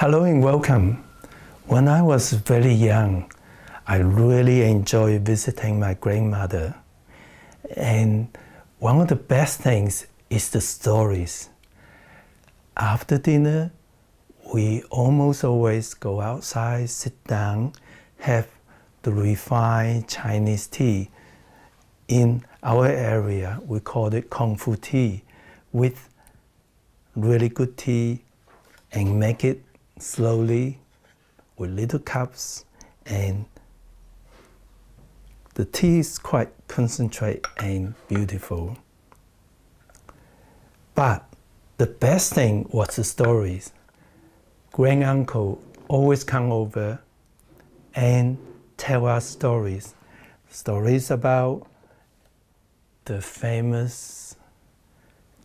Hello and welcome. When I was very young, I really enjoyed visiting my grandmother. And one of the best things is the stories. After dinner, we almost always go outside, sit down, have the refined Chinese tea. In our area, we call it Kung Fu tea, with really good tea, and make it slowly with little cups, and the tea is quite concentrated and beautiful. But the best thing was the stories. Granduncle always come over and tell us stories. Stories about the famous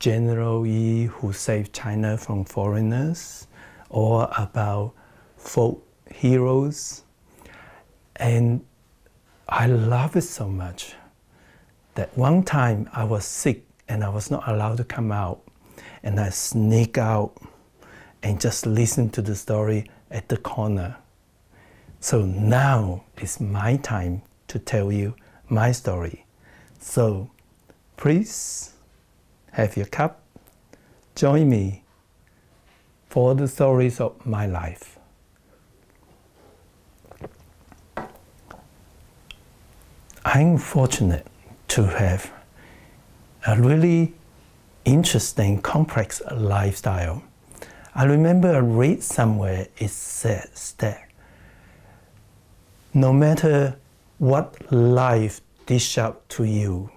General Yi who saved China from foreigners, or about folk heroes. And I love it so much that one time I was sick and I was not allowed to come out, and I sneak out and just listen to the story at the corner. So now it's my time to tell you my story. So please have your cup, join me for the stories of my life. I'm fortunate to have a really interesting, complex lifestyle. I remember I read somewhere it says that no matter what life dish out to you,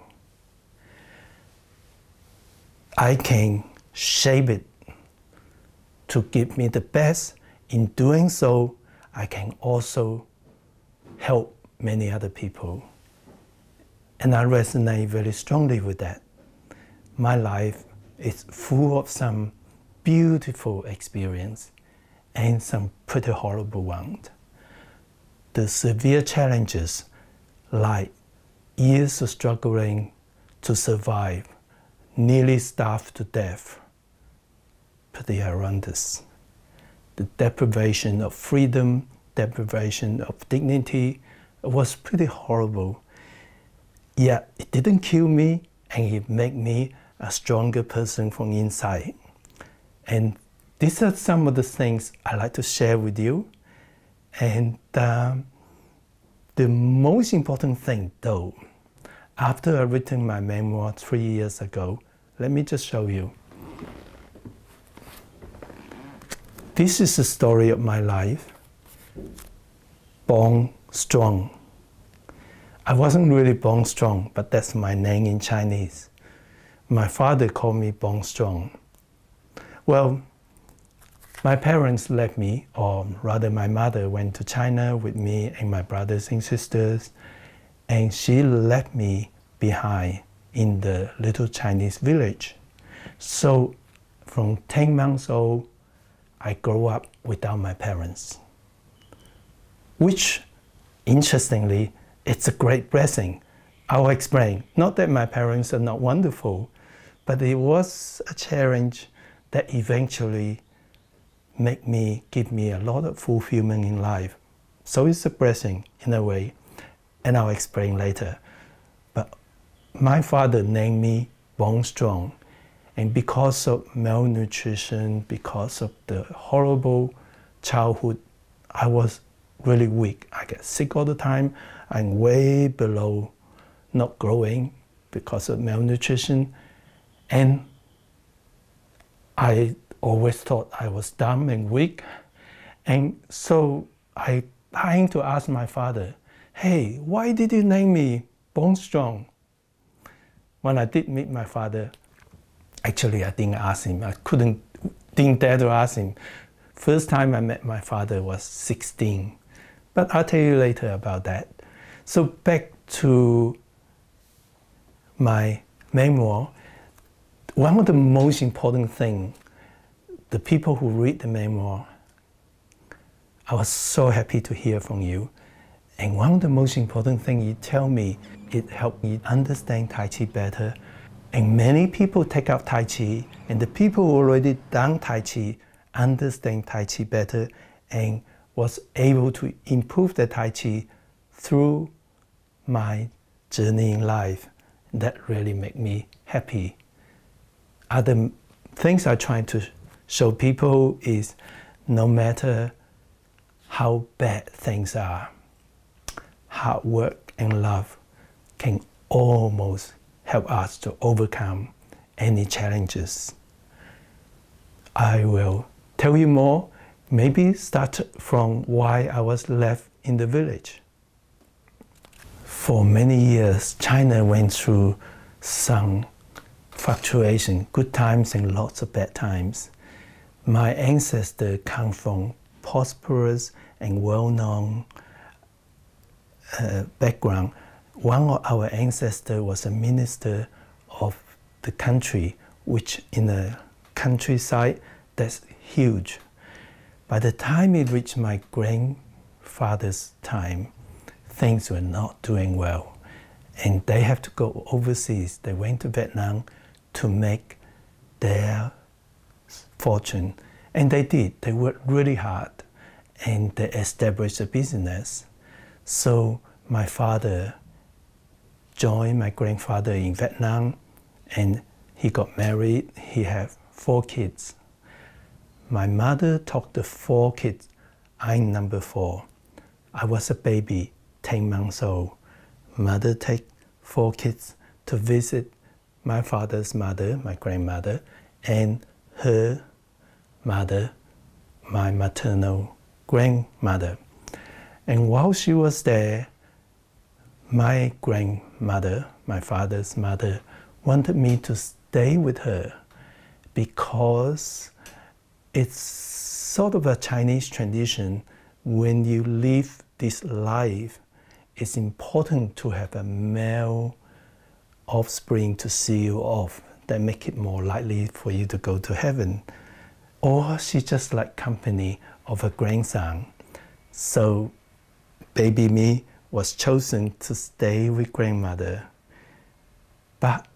I can shape it to give me the best. In doing so, I can also help many other people. And I resonate very strongly with that. My life is full of some beautiful experience and some pretty horrible ones. The severe challenges, like years of struggling to survive, nearly starved to death, pretty horrendous. The deprivation of freedom, deprivation of dignity was pretty horrible. Yet it didn't kill me, and it made me a stronger person from inside. And these are some of the things I like to share with you. And the most important thing though, after I written my memoir 3 years ago, let me just show you. This is the story of my life, Born Strong. I wasn't really born strong, but that's my name in Chinese. My father called me Born Strong. Well, my parents left me, or rather my mother went to China with me and my brothers and sisters, and she left me behind in the little Chinese village. So from 10 months old, I grew up without my parents, which, interestingly, it's a great blessing. I'll explain. Not that my parents are not wonderful, but it was a challenge that eventually give me a lot of fulfillment in life. So it's a blessing in a way, and I'll explain later. But my father named me Born Strong. And because of malnutrition, because of the horrible childhood, I was really weak. I get sick all the time. I'm way below not growing because of malnutrition. And I always thought I was dumb and weak. And so I trying to ask my father, hey, why did you name me Born Strong? When I did meet my father, actually, I didn't ask him. I didn't dare to ask him. First time I met my father was 16. But I'll tell you later about that. So back to my memoir. One of the most important things, the people who read the memoir, I was so happy to hear from you. And one of the most important things you tell me, it helped me understand Tai Chi better. And many people take up Tai Chi, and the people who already done Tai Chi understand Tai Chi better and was able to improve the Tai Chi through my journey in life. That really made me happy. Other things I try to show people is no matter how bad things are, hard work and love can almost help us to overcome any challenges. I will tell you more, maybe start from why I was left in the village. For many years, China went through some fluctuation, good times and lots of bad times. My ancestors come from prosperous and well-known background. One of our ancestors was a minister of the country, which in the countryside, that's huge. By the time it reached my grandfather's time, things were not doing well. And they have to go overseas. They went to Vietnam to make their fortune. And they did. They worked really hard. And they established a business. So my father joined my grandfather in Vietnam, and he got married. He had 4 kids. My mother took the 4 kids. I'm number 4. I was a baby, 10 months old. Mother take 4 kids to visit my father's mother, my grandmother, and her mother, my maternal grandmother. And while she was there, my grandmother, my father's mother, wanted me to stay with her because it's sort of a Chinese tradition. When you live this life, it's important to have a male offspring to see you off. That make it more likely for you to go to heaven. Or she just like company of a grandson. So baby me was chosen to stay with grandmother. But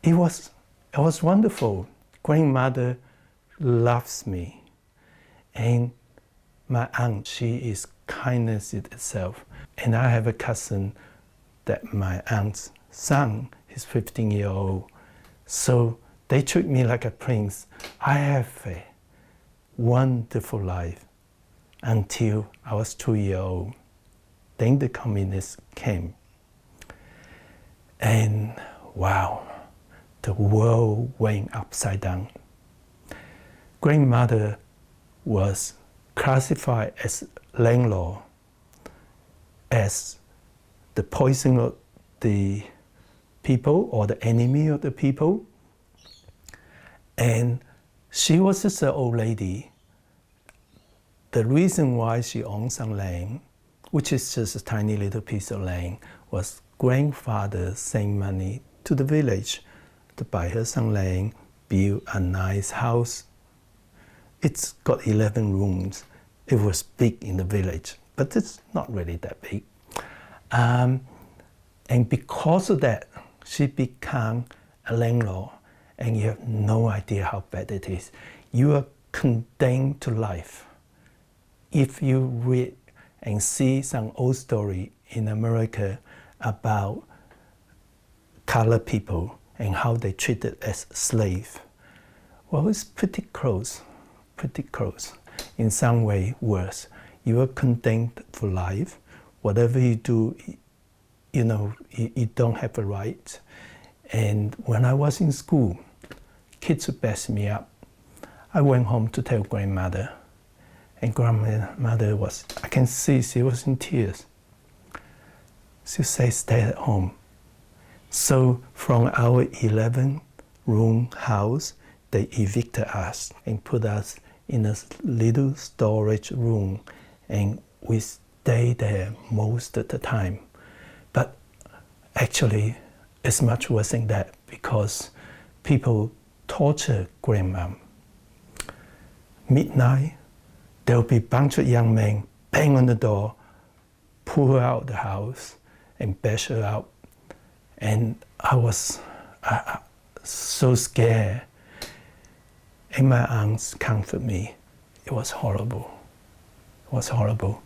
it was wonderful. Grandmother loves me. And my aunt, she is kindness itself. And I have a cousin that my aunt's son is 15-year-old. So they treat me like a prince. I have a wonderful life until I was 2-year-old. Then the communists came. And wow, the world went upside down. Grandmother was classified as landlord, as the poison of the people or the enemy of the people. And she was just an old lady. The reason why she owned some land, which is just a tiny little piece of land, was grandfather sent money to the village to buy her some land, build a nice house. It's got 11 rooms. It was big in the village, but it's not really that big. And because of that, she became a landlord, and you have no idea how bad it is. You are condemned to life. If you read and see some old story in America about colored people and how they treated as slaves, well, it's pretty close. In some way worse. You are condemned for life. Whatever you do, you know, you don't have a right. And when I was in school, kids would bash me up. I went home to tell grandmother. And grandmother was, I can see she was in tears. She said, stay at home. So from our 11-room house, they evicted us and put us in a little storage room, and we stayed there most of the time. But actually, it's much worse than that, because people torture grandma. Midnight, there'll be a bunch of young men bang on the door, pull her out of the house, and bash her out. And I was so scared. and my aunts comfort me. It was horrible. It was horrible.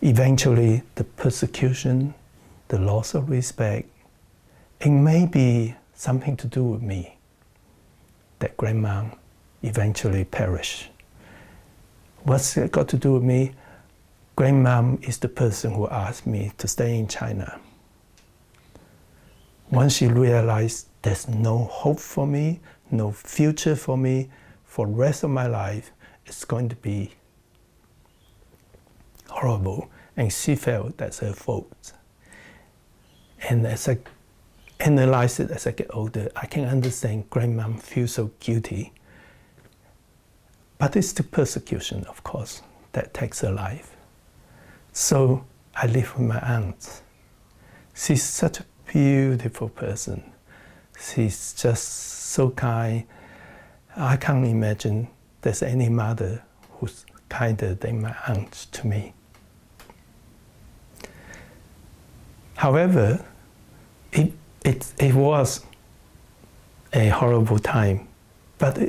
Eventually, the persecution, the loss of respect, it may be something to do with me, that grandma eventually perished. What's it got to do with me? Grandmom is the person who asked me to stay in China. Once she realized there's no hope for me, no future for me, for the rest of my life, it's going to be horrible. And she felt that's her fault. And as I analyze it as I get older, I can understand grandmom feels so guilty. But it's the persecution, of course, that takes her life. So I live with my aunt. She's such a beautiful person. She's just so kind. I can't imagine there's any mother who's kinder than my aunt to me. However, it was a horrible time, but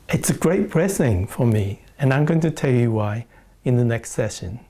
it's a great blessing for me, and I'm going to tell you why in the next session.